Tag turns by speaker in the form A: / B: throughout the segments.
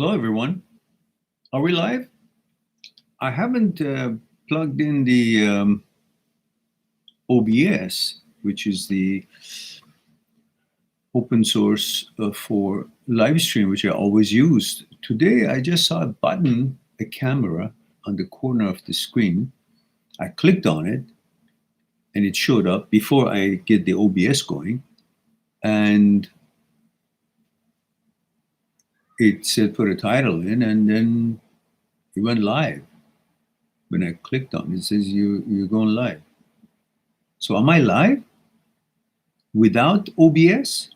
A: Hello, everyone. Are we live? I haven't plugged in the OBS, which is the open source for live stream, which I always used. Today, I just saw a button, a camera on the corner of the screen. I clicked on it, and it showed up before I get the OBS going. And it said put a title in, and then it went live. When I clicked on it, it says you're going live. So am I live without OBS?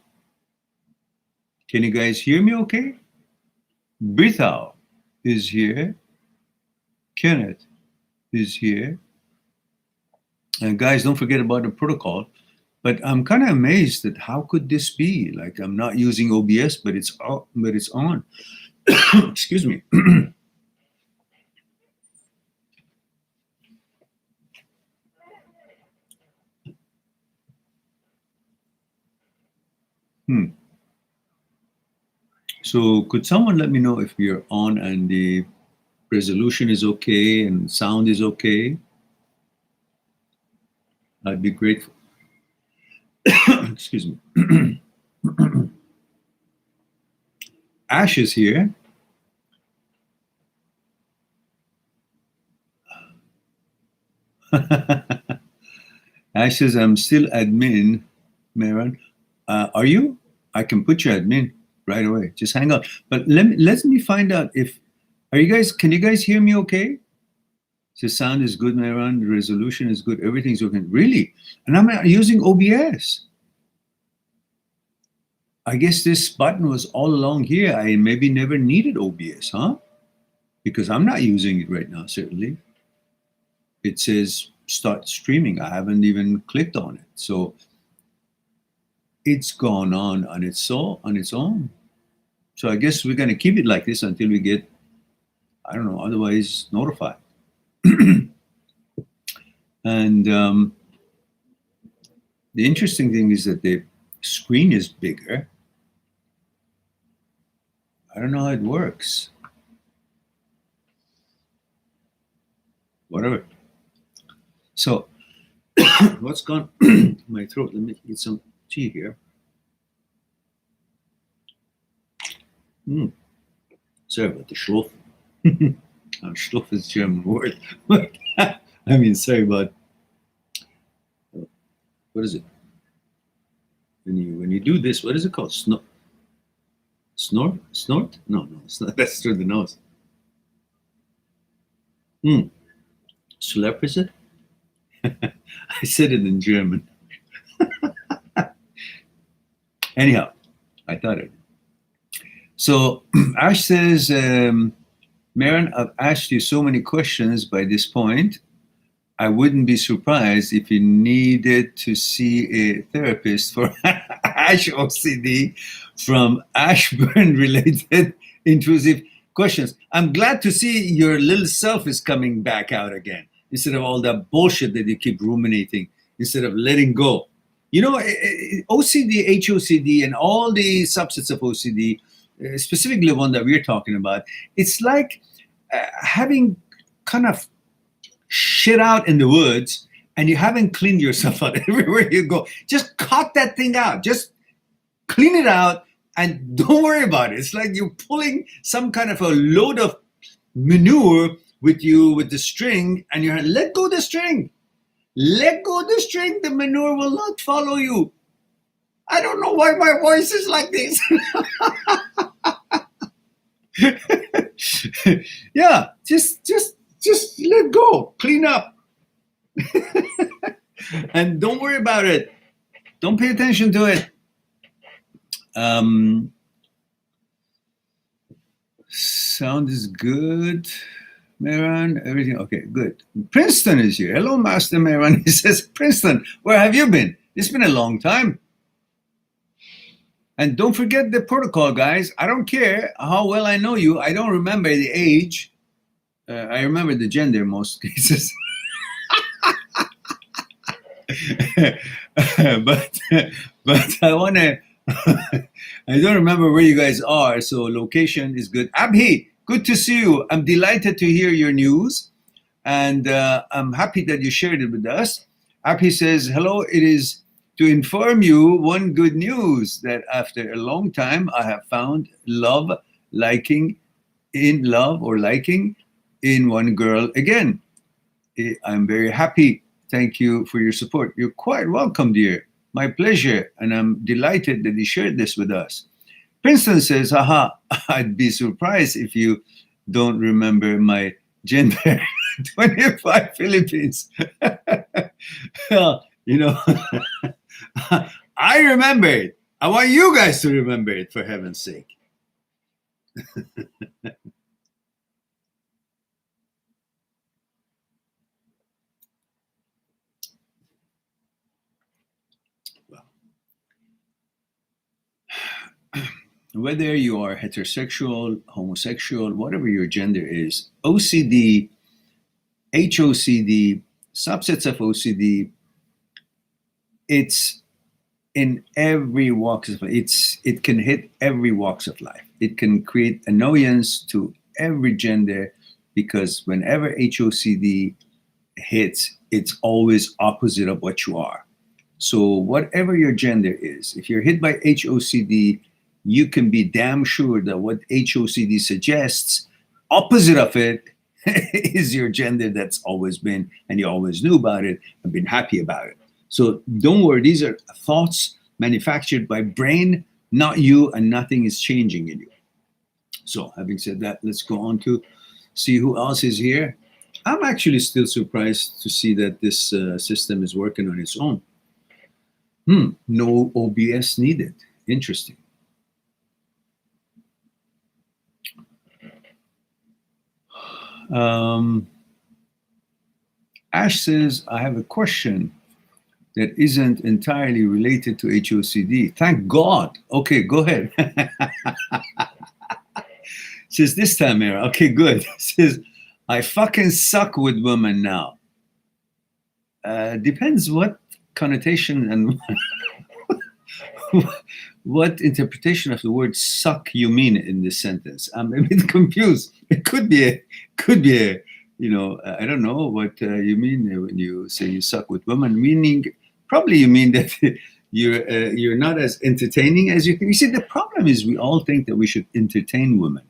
A: Can you guys hear me okay? Brithal is here. Kenneth is here. And guys, don't forget about the protocol. But I'm kind of amazed that how could this be? Like I'm not using OBS, but it's on. Excuse me. So could someone let me know if you're on and the resolution is okay and sound is okay? I'd be grateful. Excuse me. Ash is here. Ash says, I'm still admin, Maran. Are you? I can put you admin right away. Just hang on. But let me find out if, can you guys hear me okay? The sound is good, Maran. The resolution is good. Everything's okay. Really? And I'm not using OBS. I guess this button was all along here. I maybe never needed OBS, huh? Because I'm not using it right now, certainly. It says start streaming. I haven't even clicked on it. So it's gone on its own. So I guess we're going to keep it like this until we get, I don't know, otherwise notified. And the interesting thing is that the screen is bigger. I don't know how it works. Whatever. So what's gone in my throat? Let me get some tea here. Sorry about the schluff. Schluff is a German word. I mean, sorry about, what is it? When you do this, what is it called? Snort? No, it's not. That's through the nose. Slurp, is it? I said it in German. Anyhow, I thought it. So Ash says, Maran, I've asked you so many questions by this point. I wouldn't be surprised if you needed to see a therapist for Ash OCD from Ashburn-related intrusive questions. I'm glad to see your little self is coming back out again, instead of all that bullshit that you keep ruminating, instead of letting go. You know, OCD, HOCD, and all the subsets of OCD, specifically the one that we're talking about, it's like having kind of shit out in the woods and you haven't cleaned yourself out everywhere you go. Just cut that thing out. Just clean it out and don't worry about it. It's like you're pulling some kind of a load of manure with the string, and you're let go the string. Let go the string. The manure will not follow you. I don't know why my voice is like this. Yeah, just let go, clean up. And don't worry about it. Don't pay attention to it. Sound is good, Maran. Everything okay, good. Princeton is here. Hello, Master Maran. He says, Princeton, where have you been? It's been a long time. And don't forget the protocol, guys. I don't care how well I know you. I don't remember the age. I remember the gender in most cases. but I want to I don't remember where you guys are, so location is good. Abhi, good to see you. I'm delighted to hear your news, and I'm happy that you shared it with us. Abhi says, hello, it is to inform you one good news that after a long time, I have found liking in one girl again. I'm very happy. Thank you for your support. You're quite welcome, dear. My pleasure. And I'm delighted that you shared this with us. Princeton says, haha, I'd be surprised if you don't remember my gender. 25 Philippines. Well, you know, I remember it. I want you guys to remember it, for heaven's sake. Whether you are heterosexual, homosexual, whatever your gender is, OCD, HOCD, subsets of OCD, it's in every walks of life. It can hit every walks of life. It can create annoyance to every gender, because whenever HOCD hits, it's always opposite of what you are. So whatever your gender is, if you're hit by HOCD, you can be damn sure that what HOCD suggests, opposite of it, is your gender that's always been, and you always knew about it and been happy about it. So don't worry, these are thoughts manufactured by brain, not you, and nothing is changing in you. So having said that, let's go on to see who else is here. I'm actually still surprised to see that this system is working on its own. No OBS needed. Interesting. Ash says, I have a question that isn't entirely related to HOCD. Thank God. Okay, go ahead. Says this time, Mira. Okay, good. Says, I fucking suck with women now. Depends what connotation and what interpretation of the word suck you mean in this sentence. I'm a bit confused. It could be a, you know, I don't know what you mean when you say you suck with women, meaning probably you mean that you're not as entertaining as you think. You see, the problem is we all think that we should entertain women.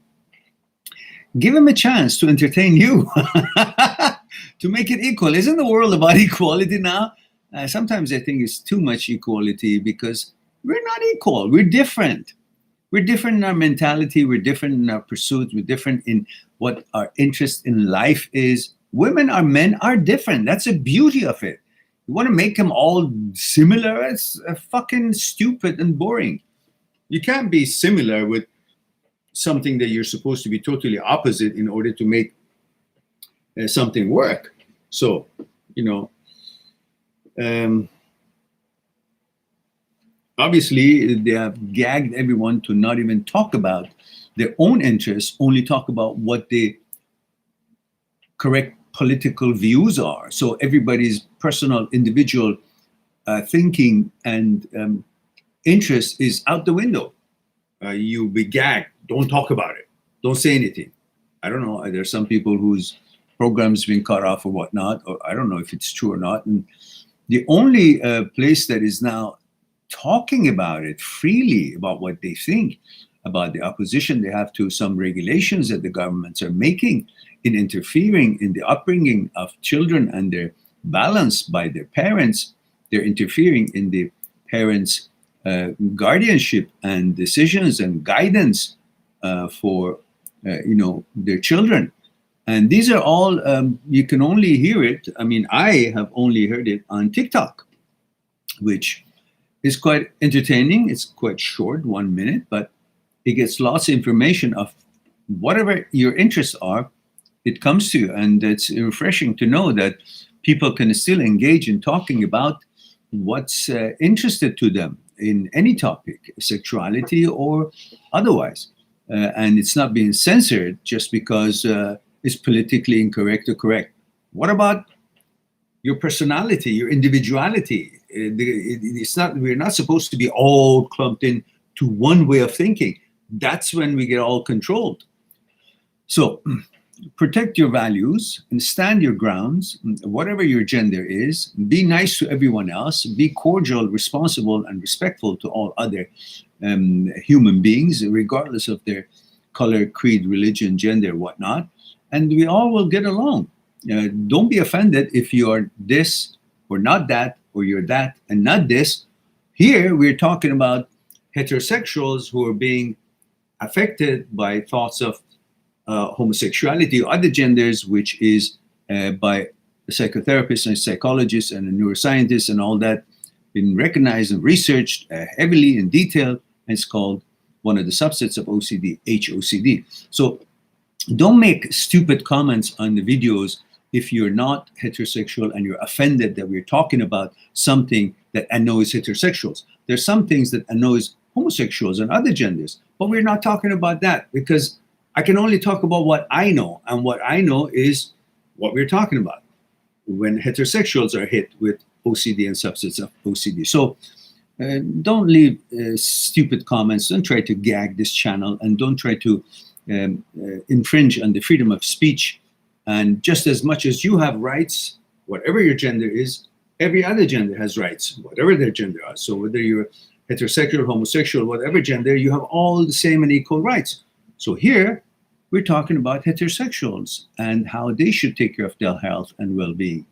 A: Give them a chance to entertain you, to make it equal. Isn't the world about equality now? Sometimes I think it's too much equality, because we're not equal. We're different. We're different in our mentality. We're different in our pursuits. We're different in what our interest in life is. Women or men are different. That's the beauty of it. You want to make them all similar? It's fucking stupid and boring. You can't be similar with something that you're supposed to be totally opposite in order to make something work. So, you know, obviously they have gagged everyone to not even talk about their own interests, only talk about what the correct political views are. So everybody's personal, individual thinking and interest is out the window. You'll be gagged. Don't talk about it. Don't say anything. I don't know. There are some people whose program's been cut off or whatnot, or I don't know if it's true or not. And the only place that is now talking about it freely, about what they think, about the opposition they have to some regulations that the governments are making in interfering in the upbringing of children and their balance by their parents. They're interfering in the parents' guardianship and decisions and guidance for you know, their children. And these are all, you can only hear it. I mean, I have only heard it on TikTok, which is quite entertaining. It's quite short, 1 minute, but it gets lots of information of whatever your interests are. It comes to you, and it's refreshing to know that people can still engage in talking about what's interested to them in any topic, sexuality or otherwise. And it's not being censored just because it's politically incorrect or correct. What about your personality, your individuality? It's not. We're not supposed to be all clumped in to one way of thinking, that's when we get all controlled. So protect your values and stand your grounds, whatever your gender is. Be nice to everyone else. Be cordial, responsible, and respectful to all other human beings, regardless of their color, creed, religion, gender, whatnot. And we all will get along. Don't be offended if you are this or not that, or you're that and not this. Here, we're talking about heterosexuals who are being affected by thoughts of homosexuality or other genders, which is by the psychotherapists and psychologists and the neuroscientists and all that, been recognized and researched heavily in detail. And it's called one of the subsets of OCD, HOCD. So don't make stupid comments on the videos if you're not heterosexual and you're offended that we're talking about something that annoys heterosexuals. There's some things that annoys homosexuals and other genders, but we're not talking about that, because I can only talk about what I know, and what I know is what we're talking about when heterosexuals are hit with OCD and subsets of OCD. So don't leave stupid comments. Don't try to gag this channel, and don't try to infringe on the freedom of speech. And just as much as you have rights, whatever your gender is, every other gender has rights, whatever their gender is. So whether you're heterosexual, homosexual, whatever gender, you have all the same and equal rights. So here, we're talking about heterosexuals and how they should take care of their health and well-being.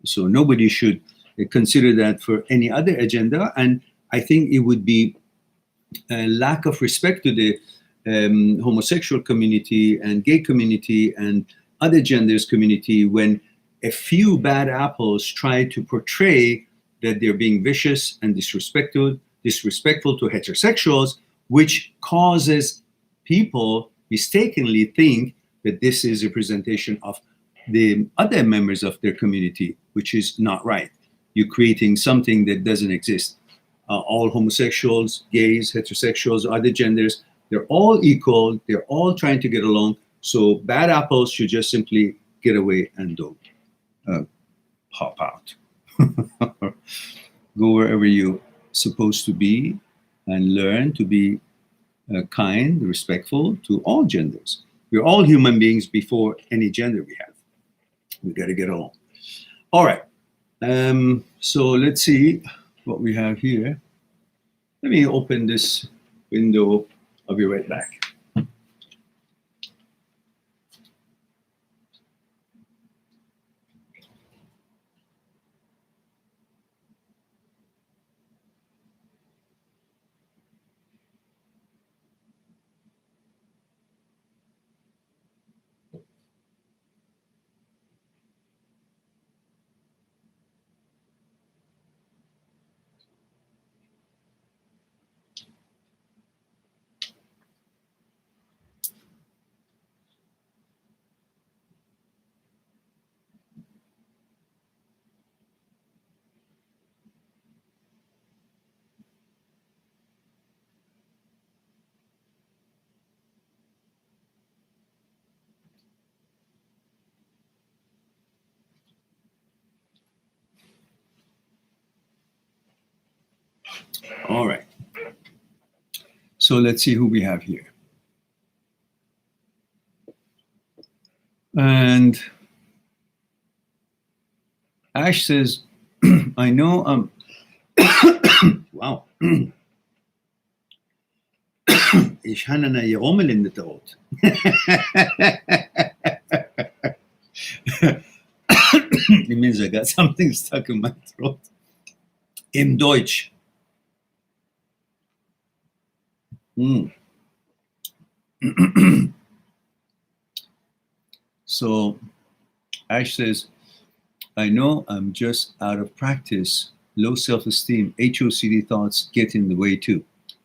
A: So nobody should consider that for any other agenda. And I think it would be a lack of respect to the homosexual community and gay community and other genders community when a few bad apples try to portray that they're being vicious and disrespectful to heterosexuals, which causes people mistakenly think that this is a representation of the other members of their community, which is not right. You're creating something that doesn't exist. All homosexuals, gays, heterosexuals, other genders, they're all equal. They're all trying to get along. So bad apples should just simply get away and don't pop out. Go wherever you're supposed to be and learn to be kind, respectful to all genders. We're all human beings before any gender we have. We got to get along. All right. So let's see what we have here. Let me open this window. I'll be right back. All right. So let's see who we have here. And Ash says, I know wow. Ich habe eine Jerommel in der Throat. It means I got something stuck in my throat. In Deutsch. So Ash says, I know I'm just out of practice. Low self-esteem, HOCD thoughts get in the way too.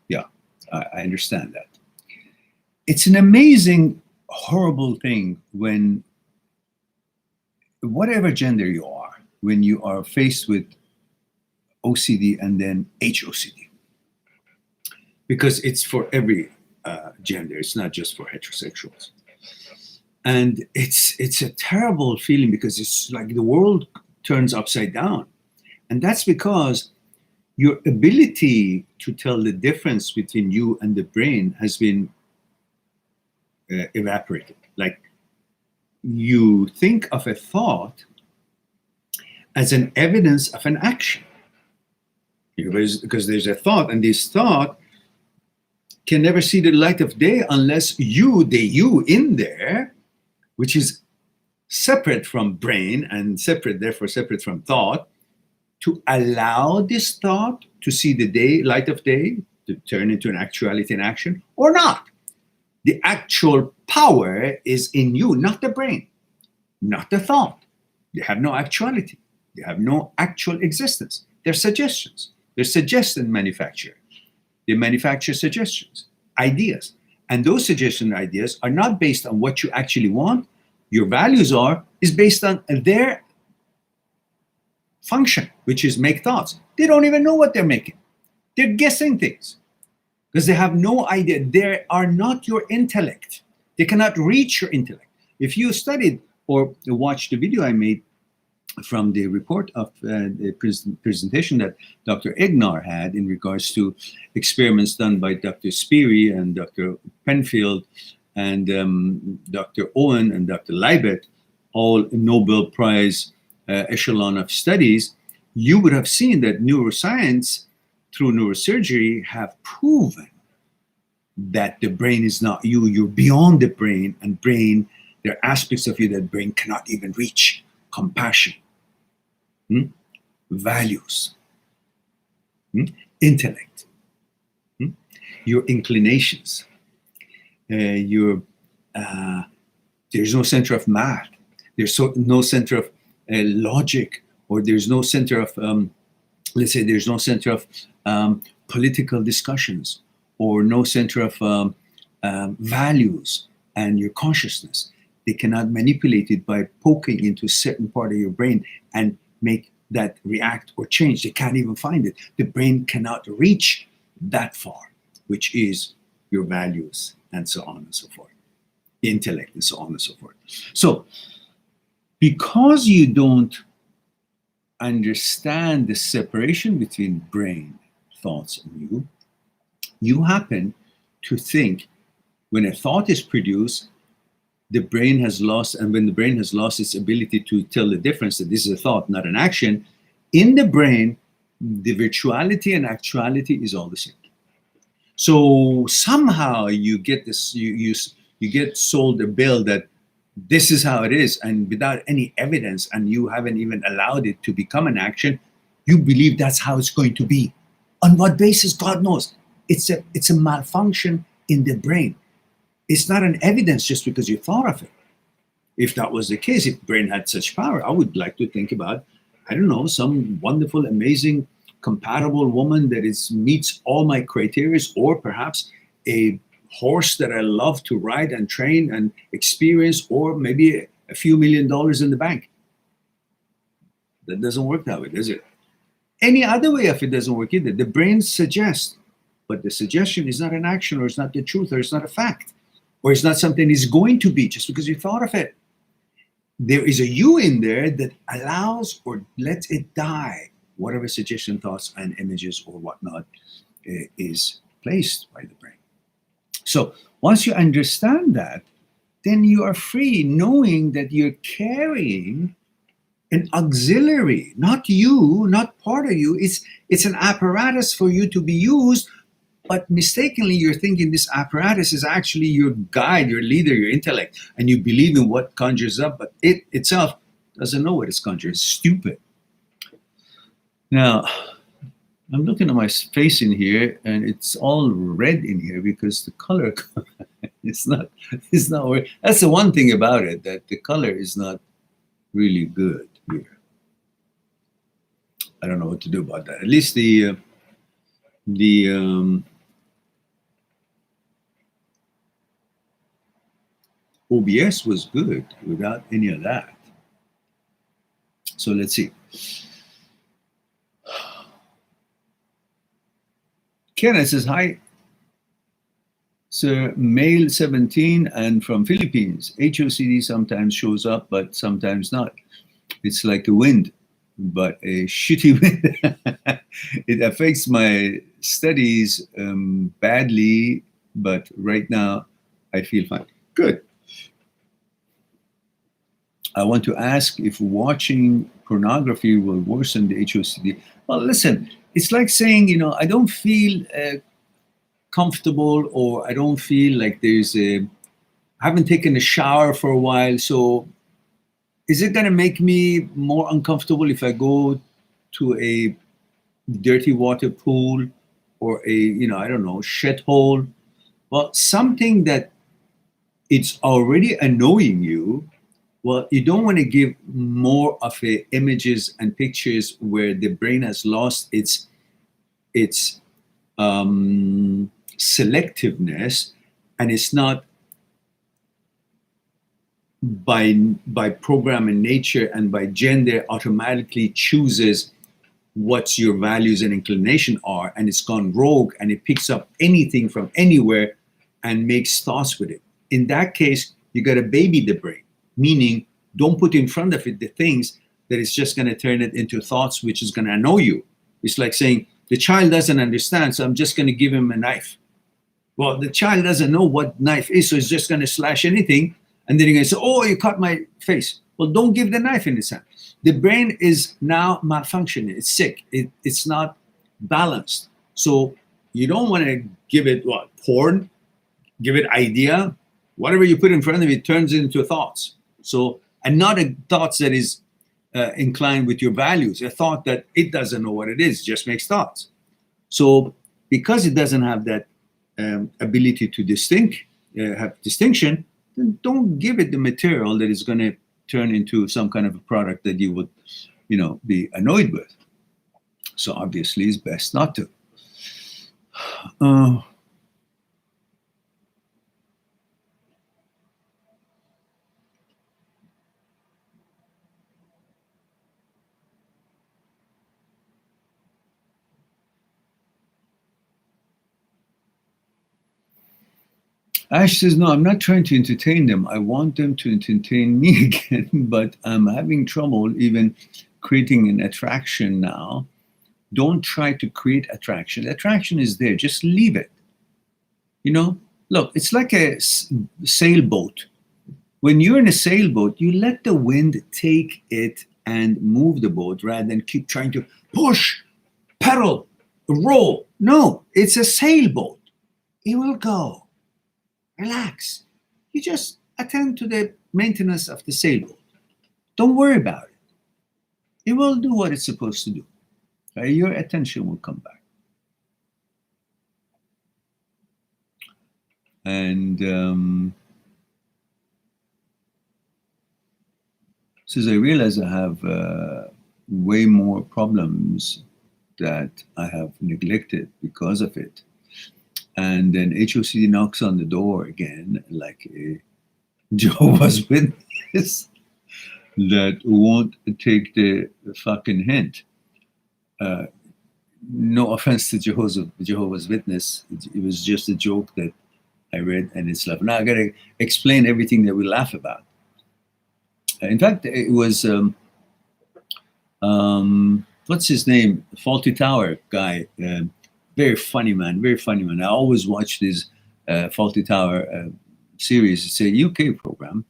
A: Yeah, I understand that. It's an amazing, horrible thing when, whatever gender you are, when you are faced with OCD and then HOCD. Because it's for every gender, it's not just for heterosexuals. And it's a terrible feeling because it's like the world turns upside down. And that's because your ability to tell the difference between you and the brain has been evaporated. Like, you think of a thought as an evidence of an action. Because there's a thought, and this thought can never see the light of day unless you, the you in there, which is separate from brain and separate, therefore separate from thought, to allow this thought to see the day, light of day, to turn into an actuality and action, or not. The actual power is in you, not the brain, not the thought. They have no actuality. They have no actual existence. They're suggestions. They're suggestion manufacturer. They manufacture suggestions, ideas. And those suggestion ideas are not based on what you actually want. Your values is based on their function, which is make thoughts. They don't even know what they're making. They're guessing things because they have no idea. They are not your intellect. They cannot reach your intellect. If you studied or watched the video I made from the report of the presentation that Dr. Egnar had in regards to experiments done by Dr. Speary and Dr. Penfield and Dr. Owen and Dr. Leibet, all Nobel Prize echelon of studies, you would have seen that neuroscience through neurosurgery have proven that the brain is not you. You're beyond the brain, and brain, there are aspects of you that brain cannot even reach. Compassion, values, intellect, your inclinations, there's no center of math, there's no center of logic, or there's no center of, let's say there's no center of political discussions, or no center of values and your consciousness. They cannot manipulate it by poking into a certain part of your brain and make that react or change. They can't even find it. The brain cannot reach that far, which is your values and so on and so forth, intellect and so on and so forth. So because you don't understand the separation between brain, thoughts, and you happen to think when a thought is produced, the brain has lost, and when the brain has lost its ability to tell the difference that this is a thought, not an action, in the brain, the virtuality and actuality is all the same. So somehow you get this, you get sold a bill that this is how it is, and without any evidence, and you haven't even allowed it to become an action, you believe that's how it's going to be. On what basis? God knows. It's a malfunction in the brain. It's not an evidence just because you thought of it. If that was the case, if brain had such power, I would like to think about, I don't know, some wonderful, amazing, compatible woman that meets all my criteria, or perhaps a horse that I love to ride and train and experience, or maybe a few $1 million in the bank. That doesn't work that way, does it? Any other way of it doesn't work either. The brain suggests, but the suggestion is not an action, or it's not the truth, or it's not a fact, or it's not something it's going to be just because you thought of it. There is a you in there that allows or lets it die, whatever suggestion, thoughts, and images or whatnot is placed by the brain. So once you understand that, then you are free, knowing that you're carrying an auxiliary, not you, not part of you. It's an apparatus for you to be used, but mistakenly you're thinking this apparatus is actually your guide, your leader, your intellect, and you believe in what conjures up, but it itself doesn't know what it's conjured. It's stupid. Now, I'm looking at my face in here, and it's all red in here because the color it's not where. That's the one thing about it, that the color is not really good here. I don't know what to do about that. At least the OBS was good without any of that. So let's see. Kenneth says, hi, sir, male 17 and from Philippines. HOCD sometimes shows up, but sometimes not. It's like the wind. but a shitty way. It affects my studies badly, but right now I feel fine. Good. I want to ask if watching pornography will worsen the HOCD. Well, listen, it's like saying, I don't feel comfortable, or I don't feel like I haven't taken a shower for a while. So is it going to make me more uncomfortable if I go to a dirty water pool or I don't know, shithole? Well, something that it's already annoying you. Well, you don't want to give more of images and pictures where the brain has lost its selectiveness, and it's not by program and nature and by gender automatically chooses what your values and inclination are, and it's gone rogue and it picks up anything from anywhere and makes thoughts with it. In that case, you got to baby the brain, meaning don't put in front of it the things that is just going to turn it into thoughts, which is going to annoy you. It's like saying the child doesn't understand, so I'm just going to give him a knife. Well, the child doesn't know what knife is, so he's just going to slash anything, and then you're going to say, oh, you cut my face. Well, don't give the knife in his hand. The brain is now malfunctioning. It's sick. It's not balanced. So you don't want to give it porn, give it idea. Whatever you put in front of it turns into thoughts. So, and not a thoughts that is inclined with your values. A thought that it doesn't know what it is, just makes thoughts. So because it doesn't have that ability to have distinction, then don't give it the material that is going to turn into some kind of a product that you would, be annoyed with. So obviously it's best not to. Ash says, no, I'm not trying to entertain them. I want them to entertain me again, but I'm having trouble even creating an attraction now. Don't try to create attraction. Attraction is there. Just leave it. Look, it's like a sailboat. When you're in a sailboat, you let the wind take it and move the boat rather than keep trying to push, pedal, roll. No, it's a sailboat. It will go. Relax. You just attend to the maintenance of the sailboat. Don't worry about it. It will do what it's supposed to do. Okay? Your attention will come back. And says, I realize I have way more problems that I have neglected because of it. And then HOCD knocks on the door again, like a Jehovah's Witness that won't take the fucking hint. No offense to Jehovah's Witness. It was just a joke that I read, and it's like, now I gotta explain everything that we laugh about. In fact, it was, what's his name? Fawlty Tower guy. Very funny man, very funny man. I always watch this Fawlty Tower series. It's a UK program.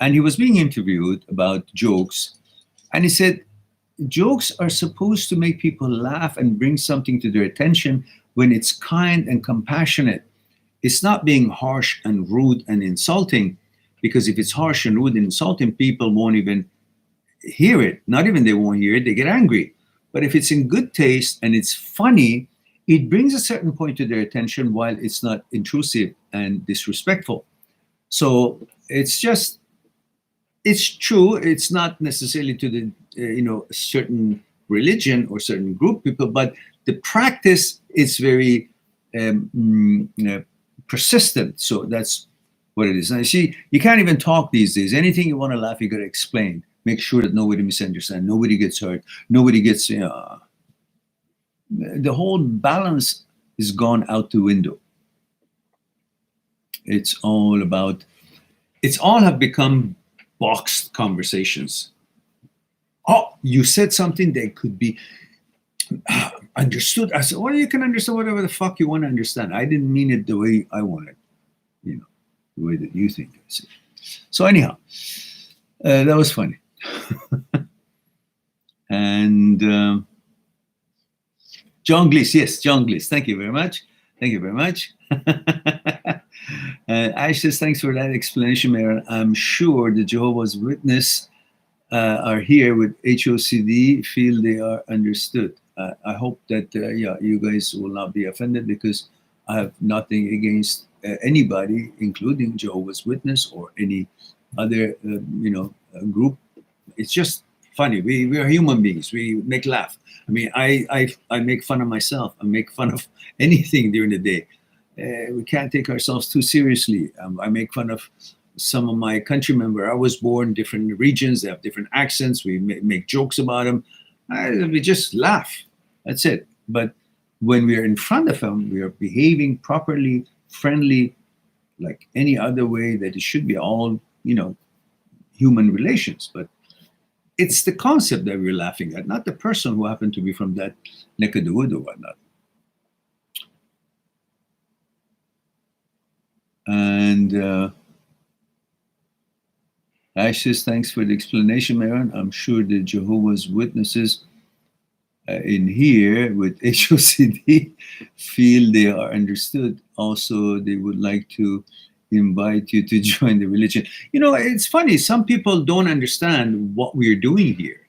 A: And he was being interviewed about jokes. And he said, jokes are supposed to make people laugh and bring something to their attention when it's kind and compassionate. It's not being harsh and rude and insulting, because if it's harsh and rude and insulting, people won't even hear it. Not even they won't hear it, they get angry. But if it's in good taste and it's funny, it brings a certain point to their attention while it's not intrusive and disrespectful. So it's true. It's not necessarily to the, certain religion or certain group people, but the practice is very persistent. So that's what it is. And you can't even talk these days. Anything you want to laugh, you got to explain. Make sure that nobody misunderstands, nobody gets hurt, nobody gets, the whole balance is gone out the window. It's all have become boxed conversations. Oh, you said something that could be understood. I said, well, you can understand whatever the fuck you want to understand. I didn't mean it the way I want it, you know, the way that you think. So anyhow, that was funny. And John Glees, yes, John Glees. Thank you very much. Thank you very much. Ash says, thanks for that explanation, Mayor. I'm sure the Jehovah's Witness are here with HOCD, feel they are understood. I hope that, yeah, you guys will not be offended, because I have nothing against anybody, including Jehovah's Witness or any other, group. It's just funny. We are human beings. We make laugh. I mean, I make fun of myself. I make fun of anything during the day. We can't take ourselves too seriously. I make fun of some of my countrymen where I was born, different regions, they have different accents. We make jokes about them. We just laugh. That's it. But when we are in front of them, we are behaving properly, friendly, like any other way that it should be, all, human relations. But it's the concept that we're laughing at, not the person who happened to be from that neck of the wood or whatnot. And Ash says, thanks for the explanation, Maron. I'm sure the Jehovah's Witnesses in here with HOCD feel they are understood. Also, they would like to invite you to join the religion. It's funny. Some people don't understand what we're doing here.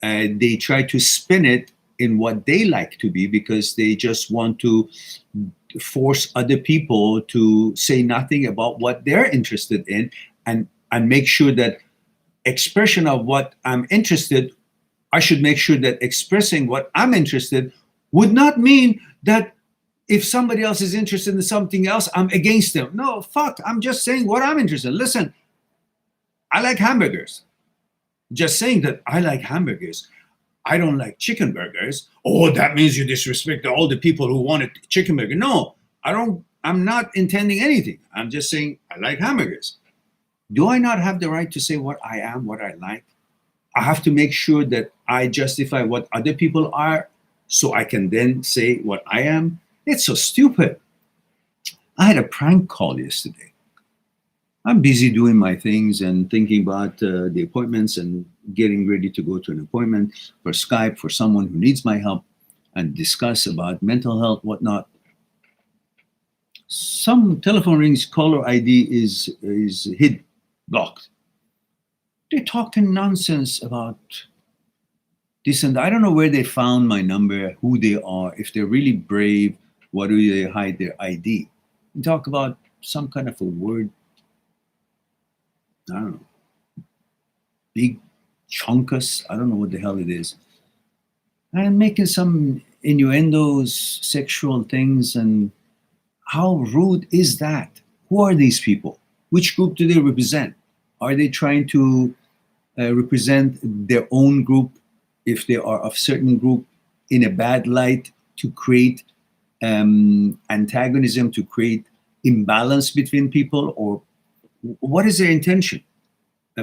A: They try to spin it in what they like to be, because they just want to force other people to say nothing about what they're interested in, and make sure that expression of what I'm interested, I should make sure that expressing what I'm interested would not mean that if somebody else is interested in something else, I'm against them. No, fuck, I'm just saying what I'm interested in. Listen, I like hamburgers. Just saying that I like hamburgers. I don't like chicken burgers. Oh, that means you disrespect all the people who wanted chicken burger. No, I'm not intending anything. I'm just saying I like hamburgers. Do I not have the right to say what I am, what I like? I have to make sure that I justify what other people are, so I can then say what I am. It's so stupid. I had a prank call yesterday. I'm busy doing my things and thinking about the appointments and getting ready to go to an appointment for Skype for someone who needs my help and discuss about mental health, whatnot. Some telephone rings, caller ID is hid, blocked. They're talking nonsense about this and that. I don't know where they found my number, who they are. If they're really brave, why do they hide their ID? And talk about some kind of a word, I don't know, big chunkus. I don't know what the hell it is. And making some innuendos, sexual things, and how rude is that? Who are these people? Which group do they represent? Are they trying to represent their own group, if they are of certain group, in a bad light, to create antagonism, to create imbalance between people? Or what is their intention?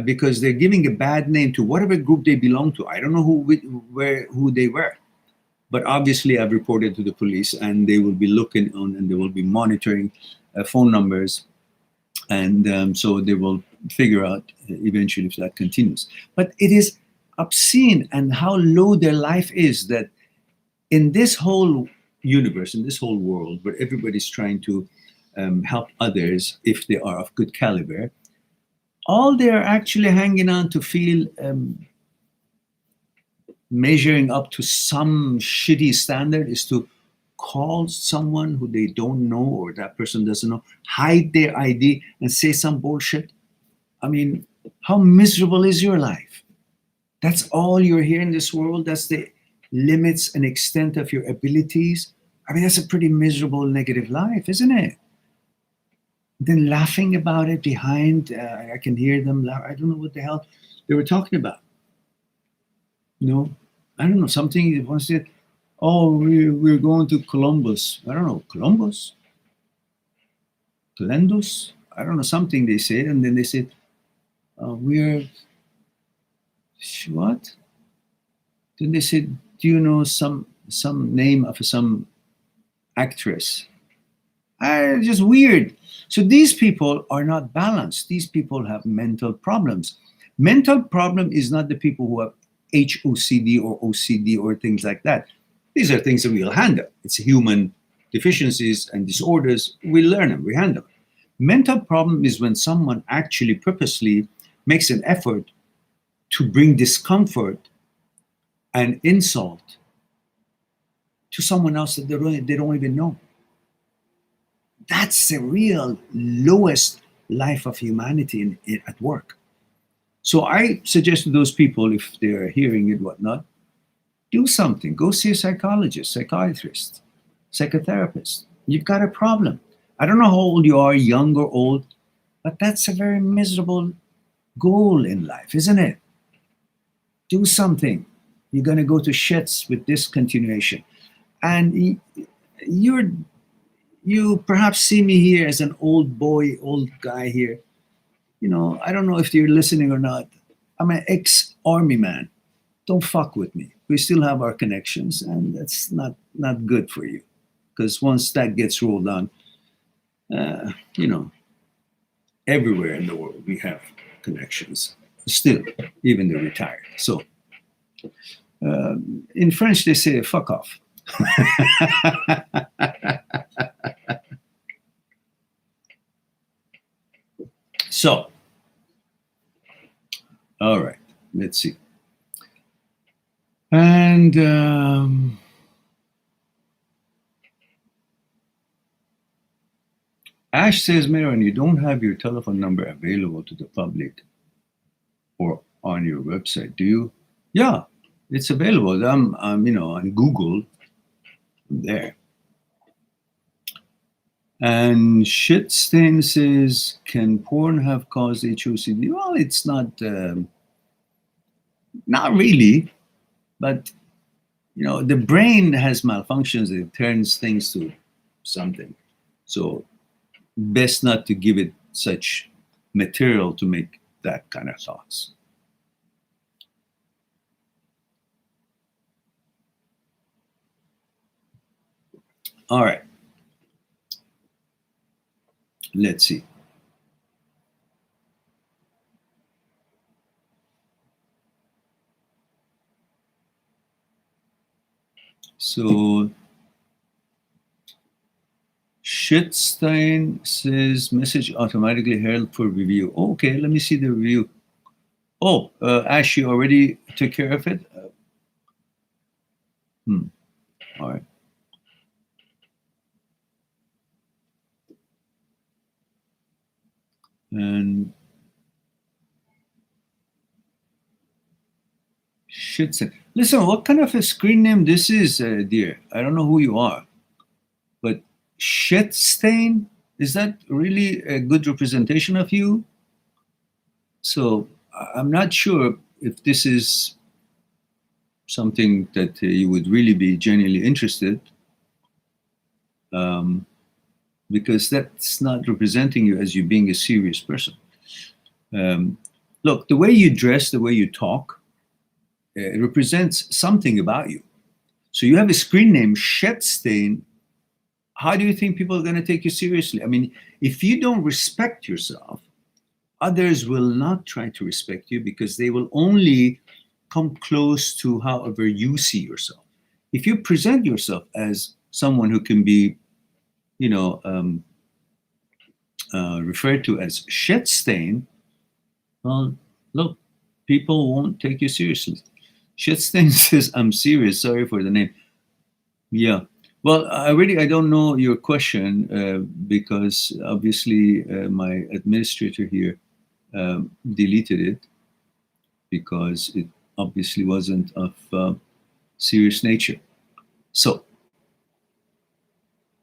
A: Because they're giving a bad name to whatever group they belong to. I don't know who they were. But obviously, I've reported to the police, and they will be looking on, and they will be monitoring phone numbers. And so they will figure out eventually if that continues. But it is obscene, and how low their life is, that in this whole universe, in this whole world, where everybody's trying to help others if they are of good caliber, all they're actually hanging on to feel measuring up to some shitty standard is to call someone who they don't know, or that person doesn't know, hide their ID and say some bullshit. I mean, how miserable is your life? That's all you're here in this world? That's the limits and extent of your abilities? I mean, that's a pretty miserable, negative life, isn't it? Then laughing about it behind, I can hear them laugh. I don't know what the hell they were talking about. I don't know, something, one said, oh, we're going to Columbus. I don't know, Columbus? Calendus? I don't know, something they said. And then they said, we're, what? Then they said, do you know some name of some actress? Just weird. So these people are not balanced. These people have mental problems. Mental problem is not the people who have HOCD or OCD or things like that. These are things that we'll handle. It's human deficiencies and disorders. We learn them, we handle them. Mental problem is when someone actually purposely makes an effort to bring discomfort and insult to someone else that they don't even know. That's the real lowest life of humanity at work. So I suggest to those people, if they're hearing it, whatnot, do something. Go see a psychologist, psychiatrist, psychotherapist. You've got a problem. I don't know how old you are, young or old, but that's a very miserable goal in life, isn't it? Do something. You're going to go to shits with discontinuation. And you perhaps see me here as an old boy, old guy here. You know, I don't know if you're listening or not. I'm an ex-army man. Don't fuck with me. We still have our connections, and that's not good for you. Because once that gets rolled on, you know, everywhere in the world we have connections. Still, even the retired. So, in French they say fuck off. So, all right, let's see. And Ash says, Maron, you don't have your telephone number available to the public or on your website, do you? Yeah, it's available. I'm you know, on Google, I'm there. And Shitstain says, can porn have caused HOCD? Well, it's not really, but you know, the brain has malfunctions. It turns things to something. So best not to give it such material to make that kind of thoughts. All right. Let's see. So Shitstein says message automatically held for review. Okay, let me see the review. Oh, Ash, you already took care of it? All right. And Shitstein. Listen, what kind of a screen name this is, dear? I don't know who you are, but Shitstain? Is that really a good representation of you? So I'm not sure if this is something that you would really be genuinely interested, because that's not representing you as you being a serious person. Look, the way you dress, the way you talk, it represents something about you. So you have a screen name, Shetstain. How do you think people are going to take you seriously? I mean, if you don't respect yourself, others will not try to respect you because they will only come close to however you see yourself. If you present yourself as someone who can be, you know, referred to as shit stain, well, look, people won't take you seriously. Shit stain says, I'm serious, sorry for the name. Yeah. Well, I don't know your question because obviously my administrator here deleted it because it obviously wasn't of serious nature. So,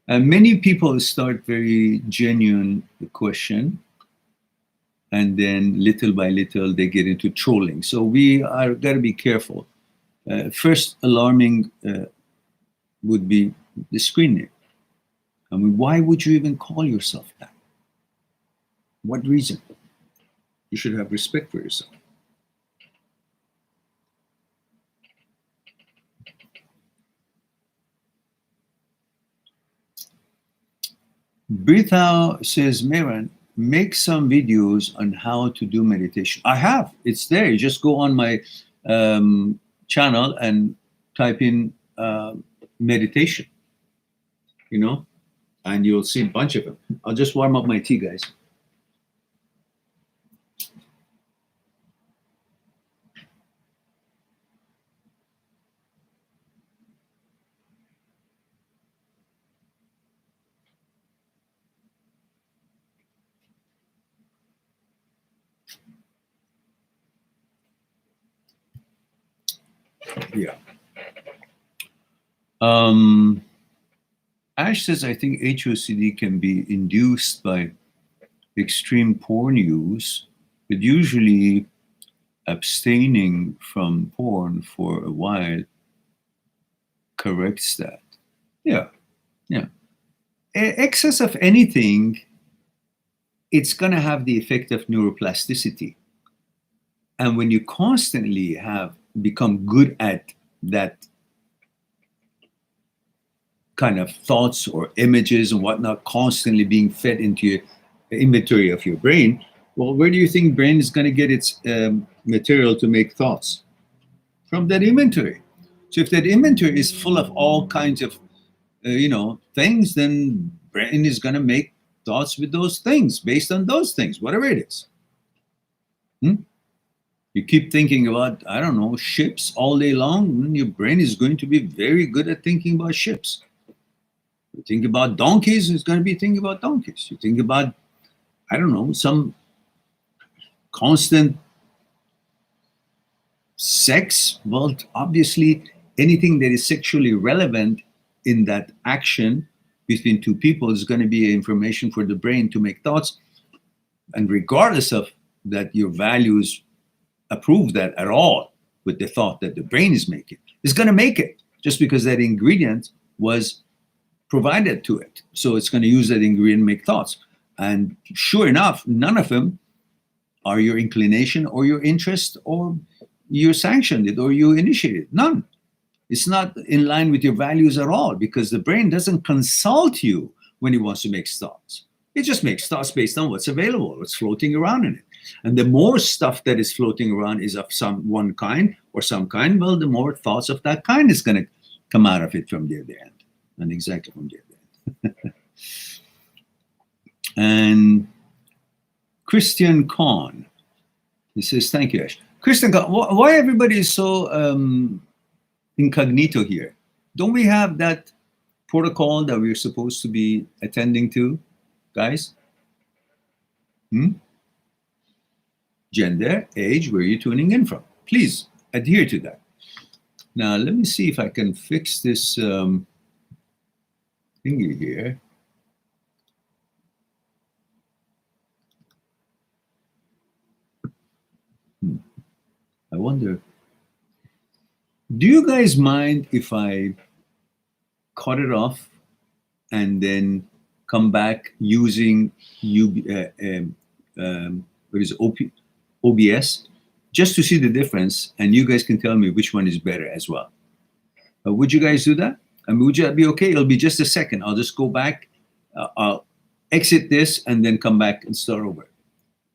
A: many people start very genuine question, and then little by little they get into trolling. So we are got to be careful. First alarming would be the screen name. I mean, why would you even call yourself that? What reason? You should have respect for yourself. Brithau says, Meran, make some videos on how to do meditation. I have. It's there. You just go on my channel and type in meditation, you know, and you'll see a bunch of them. I'll just warm up my tea, guys. Yeah. Ash says, I think HOCD can be induced by extreme porn use, but usually abstaining from porn for a while corrects that. Yeah, yeah. Excess of anything, it's going to have the effect of neuroplasticity. And when you constantly have become good at that kind of thoughts or images and whatnot constantly being fed into your inventory of your brain, well, where do you think brain is going to get its material to make thoughts? From that inventory. So if that inventory is full of all kinds of things, then brain is going to make thoughts with those things, based on those things, whatever it is. You keep thinking about, I don't know, ships all day long, your brain is going to be very good at thinking about ships. You think about donkeys, it's going to be thinking about donkeys. You think about, I don't know, some constant sex, well, obviously anything that is sexually relevant in that action between two people is going to be information for the brain to make thoughts. And regardless of that, your values approve that at all with the thought that the brain is making, it's going to make it just because that ingredient was provided to it. So it's going to use that ingredient to make thoughts. And sure enough, none of them are your inclination or your interest, or you sanctioned it or you initiated it. None. It's not in line with your values at all, because the brain doesn't consult you when it wants to make thoughts. It just makes thoughts based on what's available, what's floating around in it. And the more stuff that is floating around is of some kind, well, the more thoughts of that kind is going to come out of it from the other end. And exactly from the other end. And Christian Kahn, he says, thank you, Ash. Christian Kahn, why everybody is so incognito here? Don't we have that protocol that we're supposed to be attending to, guys? Gender, age, where you're tuning in from. Please adhere to that. Now, let me see if I can fix this thingy here. I wonder, do you guys mind if I cut it off and then come back using OBS, just to see the difference, and you guys can tell me which one is better as well? Would you guys do that? I mean, would you be okay? It'll be just a second. I'll just go back. I'll exit this and then come back and start over.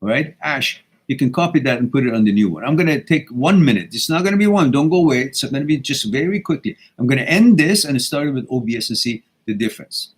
A: All right, Ash, you can copy that and put it on the new one. I'm going to take 1 minute. It's not going to be one. Don't go away. It's going to be just very quickly. I'm going to end this and start with OBS and see the difference.